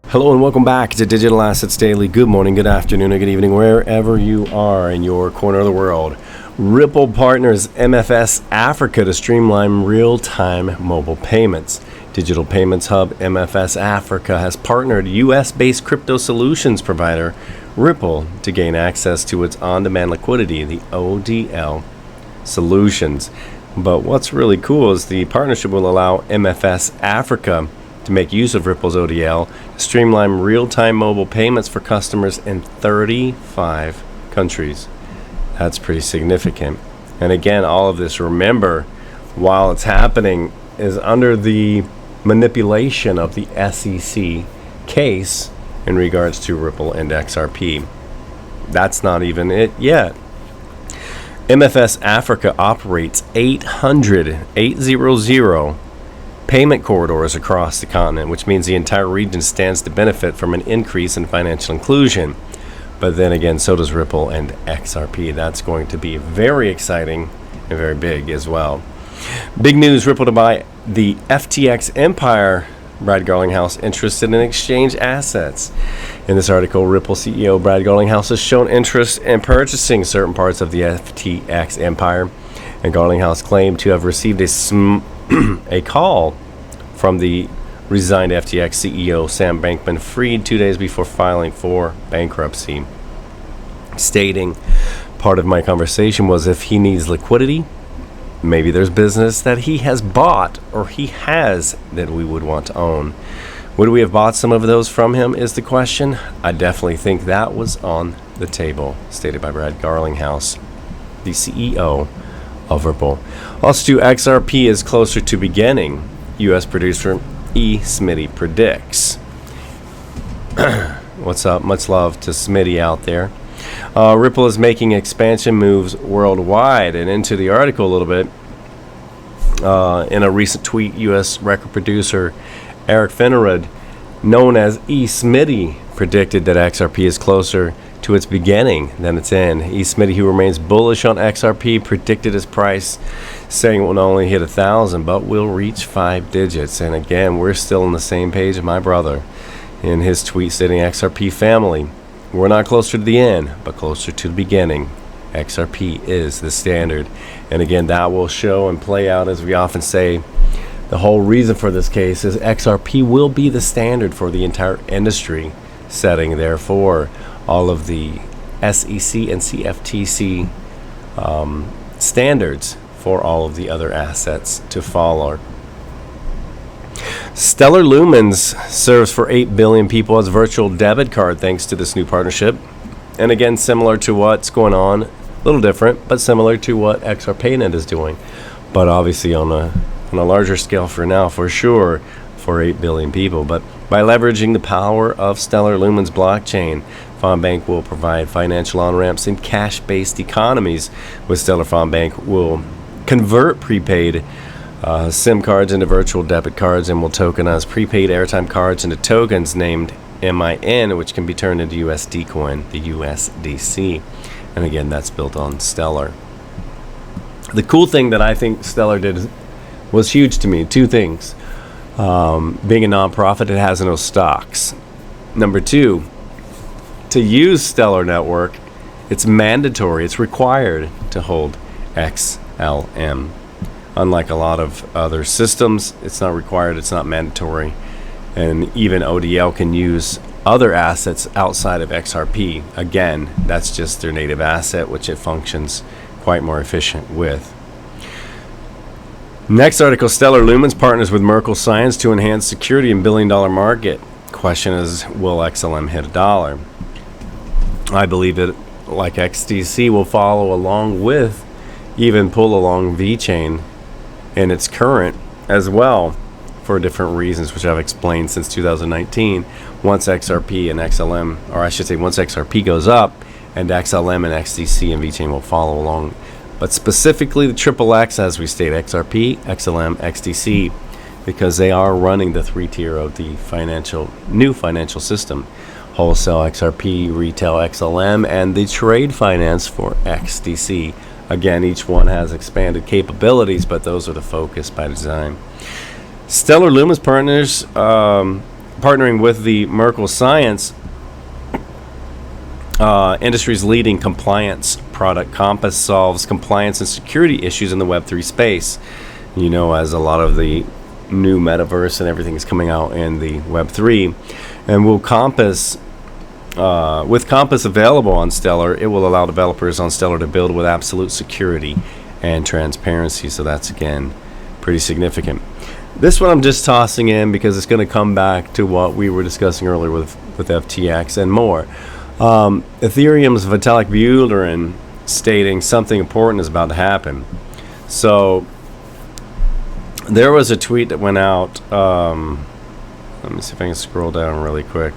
Hello and welcome back to Digital Assets Daily. Good morning, good afternoon, or good evening, wherever you are in your corner of the world. Ripple partners MFS Africa to streamline real-time mobile payments. Digital payments hub MFS Africa has partnered US-based crypto solutions provider Ripple to gain access to its on-demand liquidity, the ODL solutions. But what's really cool is the partnership will allow MFS Africa to make use of Ripple's ODL to streamline real-time mobile payments for customers in 35 countries. That's pretty significant. And again, all of this, remember, while it's happening, is under the manipulation of the SEC case in regards to Ripple and XRP. That's not even it yet. MFS Africa operates 800 payment corridors across the continent, which means the entire region stands to benefit from an increase in financial inclusion. But then again, so does Ripple and XRP. That's going to be very exciting and very big as well. Big news, Ripple to buy the FTX Empire. Brad Garlinghouse interested in exchange assets. In this article, Ripple CEO Brad Garlinghouse has shown interest in purchasing certain parts of the FTX Empire, and Garlinghouse claimed to have received a call from the resigned FTX CEO Sam Bankman-Fried 2 days before filing for bankruptcy, stating, "Part of my conversation was if he needs liquidity, maybe there's business that he has bought or he has that we would want to own. Would we have bought some of those from him is the question. I definitely think that was on the table," stated by Brad Garlinghouse, the CEO of Ripple. Also, XRP is closer to beginning, U.S. producer Smitty predicts. What's up? Much love to Smitty out there. Ripple is making expansion moves worldwide, and into the article a little bit. In a recent tweet, U.S. record producer Eric Finnerud, known as Smitty, predicted that XRP is closer to its beginning than its end. Smitty, who remains bullish on XRP, predicted its price, saying it will not only hit 1,000 but will reach 5 digits. And again, we're still on the same page of my brother in his tweet stating, XRP family, we're not closer to the end but closer to the beginning. XRP is the standard. And again, that will show and play out, as we often say. The whole reason for this case is XRP will be the standard for the entire industry, setting therefore all of the SEC and CFTC standards for all of the other assets to follow. Stellar Lumens serves for 8 billion people as virtual debit card thanks to this new partnership. And again, similar to what's going on, a little different, but similar to what XRPayNet is doing. But obviously on a larger scale for now, for sure, for 8 billion people. But by leveraging the power of Stellar Lumens blockchain, FondBank will provide financial on-ramps in cash-based economies. With Stellar, FondBank will convert prepaid SIM cards into virtual debit cards and will tokenize prepaid airtime cards into tokens named MIN, which can be turned into USD coin, the USDC. And again, that's built on Stellar. The cool thing that I think Stellar did was huge to me. Two things. Being a nonprofit, it has no stocks. Number two, to use Stellar Network, it's mandatory, it's required to hold XLM. Unlike a lot of other systems, it's not required, it's not mandatory. And even ODL can use other assets outside of XRP. Again, that's just their native asset, which it functions quite more efficient with. Next article, Stellar Lumens partners with Merkle Science to enhance security in billion-dollar market. Question is, will XLM hit $1? I believe it, like XDC, will follow along with, even pull along VeChain in its current as well, for different reasons, which I've explained since 2019. Once XRP and XLM, or I should say once XRP goes up, and XLM and XDC and VeChain will follow along. But specifically the XXX, as we state, XRP, XLM, XDC, because they are running the 3-tier of the new financial system. Wholesale XRP, retail XLM, and the trade finance for XDC. Again, each one has expanded capabilities, but those are the focus by design. Stellar Lumens partners, partnering with the Merkle Science, industry's leading compliance product. Compass solves compliance and security issues in the Web3 space. You know, as a lot of the new metaverse and everything is coming out in the Web3, and with Compass available on Stellar, it will allow developers on Stellar to build with absolute security and transparency. So that's, again, pretty significant. This one I'm just tossing in because it's going to come back to what we were discussing earlier with FTX and more. Ethereum's Vitalik Buterin stating something important is about to happen. So there was a tweet that went out. Let me see if I can scroll down really quick.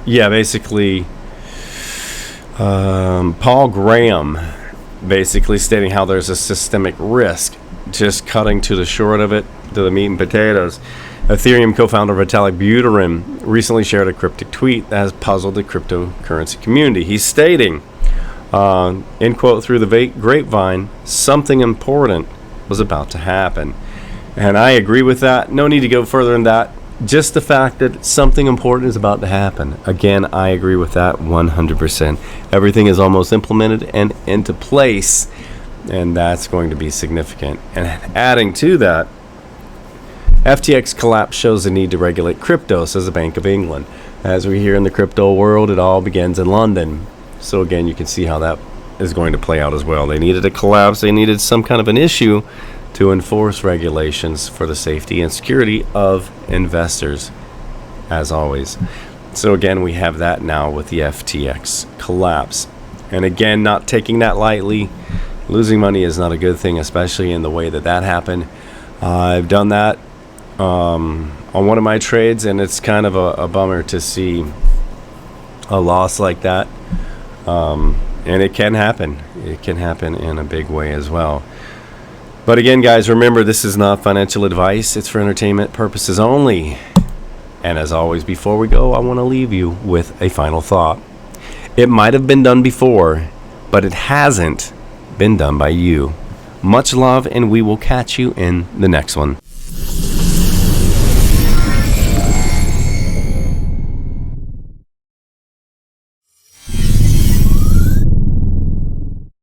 Basically, Paul Graham basically stating how there's a systemic risk. Just cutting to the short of it, to the meat and potatoes. Ethereum co-founder Vitalik Buterin recently shared a cryptic tweet that has puzzled the cryptocurrency community. He's stating, in quote, through the grapevine, something important was about to happen. And I agree with that. No need to go further than that. Just the fact that something important is about to happen. Again, I agree with that 100%. Everything is almost implemented and into place, and that's going to be significant. And adding to that, FTX collapse shows the need to regulate crypto, says the Bank of England. As we hear in the crypto world, it all begins in London. So again, you can see how that is going to play out as well. They needed a collapse. They needed some kind of an issue to enforce regulations for the safety and security of investors, as always. So again, we have that now with the FTX collapse. And again, not taking that lightly. Losing money is not a good thing, especially in the way that happened. I've done that on one of my trades, and it's kind of a bummer to see a loss like that. And it can happen. It can happen in a big way as well. But again, guys, remember, this is not financial advice. It's for entertainment purposes only. And as always, before we go, I want to leave you with a final thought. It might have been done before, but it hasn't been done by you. Much love, and we will catch you in the next one.